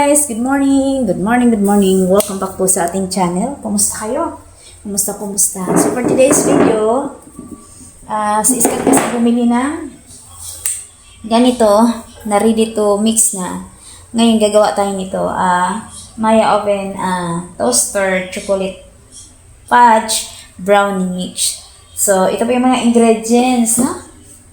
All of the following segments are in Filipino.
guys! Good morning! Good morning, good morning! Welcome back po sa ating channel. Kumusta kayo? Kumusta? So for today's video, si Iskat kasi bumili ng ganito na ready to mix na. Ngayon gagawa tayo nito. Maya Oven Toaster Chocolate Fudge Brownie Mix. So ito po yung mga ingredients, no?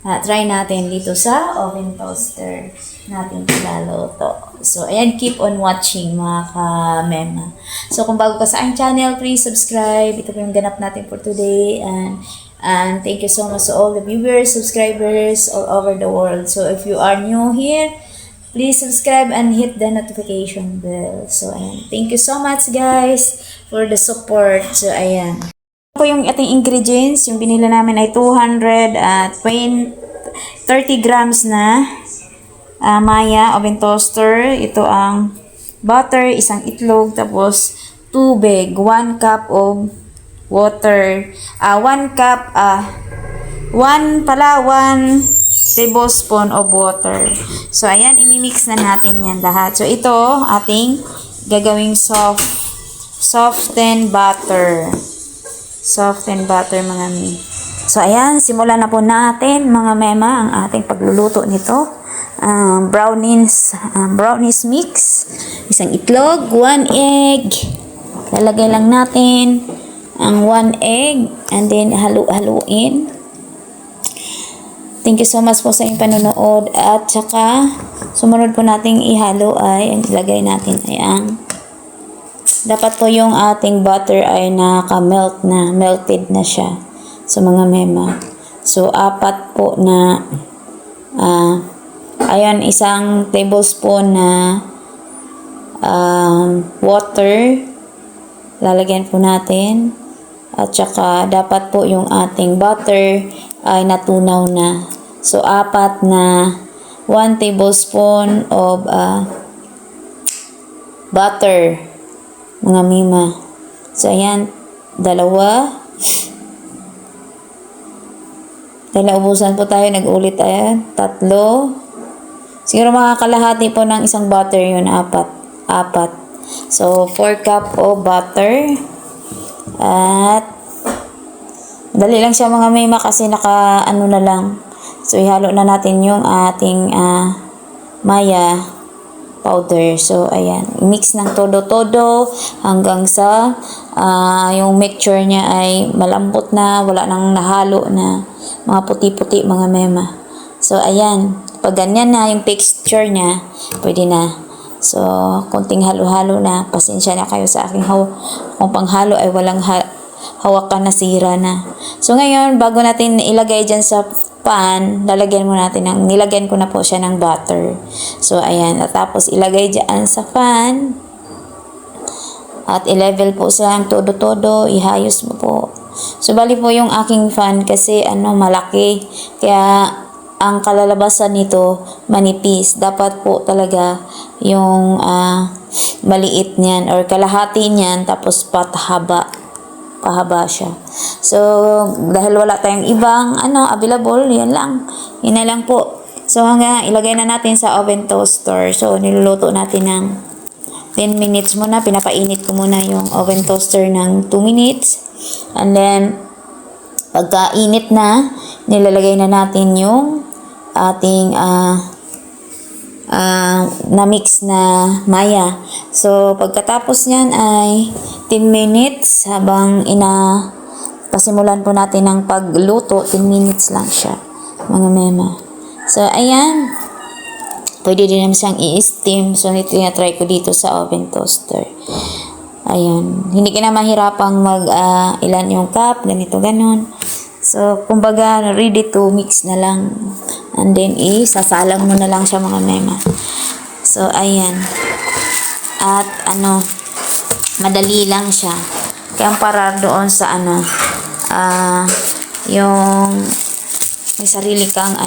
Try natin dito sa oven toaster natin ilaloto. So, ayan, keep on watching mga ka-mema. So, kung bago ka sa aking channel, please subscribe. Ito po yung ganap natin for today. And thank you so much to all the viewers, subscribers all over the world. So, if you are new here, please subscribe and hit the notification bell. So, ayan. Thank you so much, guys, for the support. So, ayan. Po yung ating ingredients, yung binila namin ay 30 grams na Maya Oven Toaster. Ito ang butter, isang itlog, tapos tubig, 1 cup of water, 1 tablespoon of water. So, ayan, imimix na natin yan lahat. So, ito, ating gagawing softened butter. Softened butter, mga mi. So, ayan, simulan na po natin, mga mema, ang ating pagluluto nito. Brownies mix. Isang itlog, 1 egg. Lalagay lang natin ang 1 egg and then halu-haluin. Thank you so much po sa inyong panonood. At saka, sumunod po nating ihalo ay, ang ilagay natin ay dapat po yung ating butter ay naka-melt na, melted na siya sa mga mema. So, 4 po na, ayan, isang tablespoon na water, lalagyan po natin. At saka, dapat po yung ating butter ay natunaw na. So, 4 na 1 tablespoon of butter, mga mima. So, ayan, 2. Dahil ubusan po tayo, nag-ulit, ayan, 3. Siguro makakalahati po ng isang butter yun, 4. So, 4 cup of butter. At, dali lang siya, mga mima, kasi naka-ano na lang. So, ihalo na natin yung ating maya powder. So, ayan. Mix ng todo-todo hanggang sa yung mixture niya ay malambot na, wala nang nahalo na mga puti-puti, mga mema. So, ayan. Pag ganyan na yung texture niya, pwede na. So, konting halo-halo na. Pasensya na kayo sa aking kung panghalo ay walang hawakan na, sira na. So, ngayon, bago natin ilagay dyan sa pan, nilagyan ko na po siya ng butter. So, ayan. At tapos, ilagay dyan sa pan. At i-level po siya ang todo-todo. Ihayos mo po. So, bali po yung aking fan kasi, malaki. Kaya, ang kalalabasan nito, manipis. Dapat po talaga yung maliit niyan or kalahati niyan, tapos pahaba siya. So, dahil wala tayong ibang available, yan lang. Yun na lang po. So, hanggang ilagay na natin sa oven toaster. So, niluluto natin ng 10 minutes muna. Pinapainit ko muna yung oven toaster ng 2 minutes. And then, pagka-init na, nilalagay na natin yung ating na-mix na maya. So, pagkatapos niyan ay 10 minutes habang pasimulan po natin ng pagluto. 10 minutes lang siya, mga mema. So, ayan. Pwede din naman siyang i-steam. So, ito yung try ko dito sa oven toaster. Ayan. Hindi ka na mahirapang ilan yung cup, ganito, ganon. So, kumbaga, ready to mix na lang. And then, sasalang mo na lang siya, mga mema. So, ayan. At, madali lang siya. Kaya para doon sa, yung may sarili kang,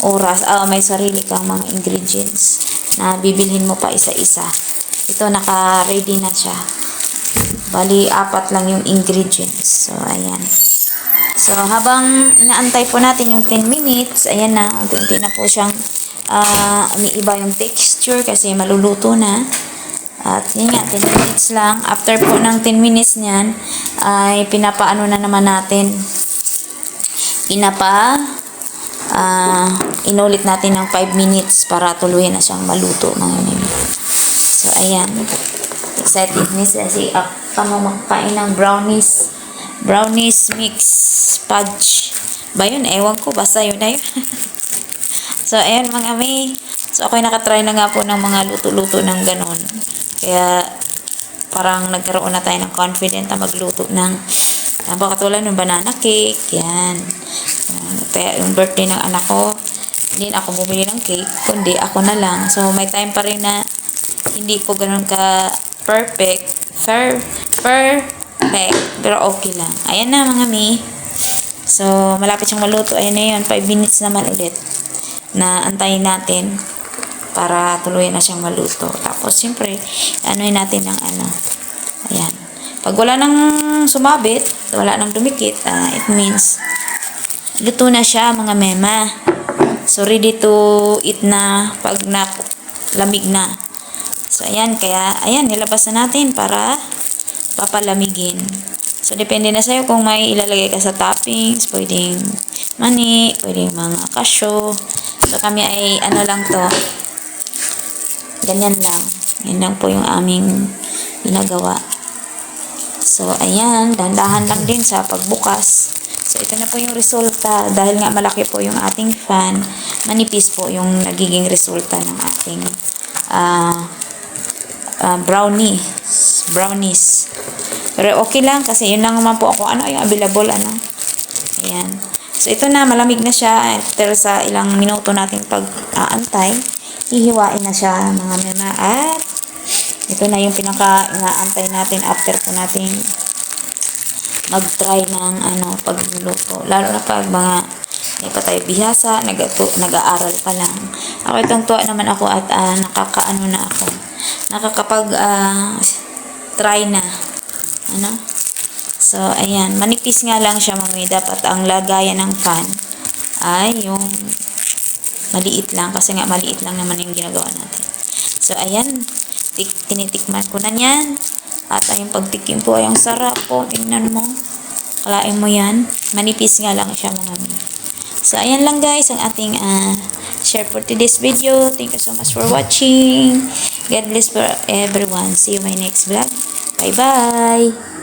oras. May sarili kang mga ingredients na bibilhin mo pa isa-isa. Ito, naka-ready na siya. Bali, 4 lang yung ingredients. So, ayan. So, habang inaantay po natin yung 10 minutes, ayan na, unti-unti na po siyang umiiba yung texture. picture kasi maluluto na. At yun nga, 10 minutes lang. After po ng 10 minutes niyan, ay pinapaano na naman natin. Inulit natin ng 5 minutes para tuluyan na siyang maluto mga mimi. So, ayan. Excited ni si Pamo magpain ng brownies. Brownies mix fudge. Ba yun? Ewan ko. Basta yun na yun. So, ayan mga mi. So, ako'y nakatry na nga po ng mga luto-luto ng ganon. Kaya, parang nagkaroon na tayo ng confident na magluto ng katulad ng banana cake. Yan. Kaya, yung birthday ng anak ko, hindi na ako bumili ng cake, kundi ako na lang. So, may time pa rin na hindi po ganun ka perfect. Pero okay lang. Ayan na mga mi. So, malapit siyang maluto. Ayan na yun. 5 minutes naman ulit na antayin natin para tuluyan na siyang maluto. Tapos, siyempre, anuin natin ng ano. Ayan. Pag wala nang sumabit, wala nang dumikit, it means luto na siya mga mema. So, ready to eat na pag lamig na. So, ayan. Kaya, ayan, nilabas na natin para papalamigin. So, depende na sa'yo kung may ilalagay ka sa toppings. Pwedeng mani, pwedeng mga cashew. So, kami ay ano lang to. Ganyan lang. Yan lang po yung aming ginagawa. So, ayan. Dandahan lang din sa pagbukas. So, ito na po yung resulta. Dahil nga malaki po yung ating fan, manipis po yung nagiging resulta ng ating brownies. Pero okay lang kasi yun lang naman po ako. Ano yung available, ano. Ayan. So, ito na. Malamig na siya. After sa ilang minuto natin pag-aantay, hihiwain na siya mga mema. At ito na yung pinaka-inaantay natin after po natin mag-try ng pagluluto. Lalo na pag mga hindi pa tayo bihasa, nag-aaral pa lang. Ako itong tuwa naman ako at nakakaano na ako. Nakakapag try na. Ano? So, ayan. Manipis nga lang siya mami. Dapat ang lagayan ng pan ay yung maliit lang. Kasi nga maliit lang naman yung ginagawa natin. So, ayan. Tinitikman ko na yan. At yung pagtikim po ay ang sarap po. Tingnan mo. Kalain mo yan. Manipis nga lang siya mga mami. So, ayan lang guys ang ating share for today's video. Thank you so much for watching. God bless for everyone. See you in my next vlog. Bye-bye!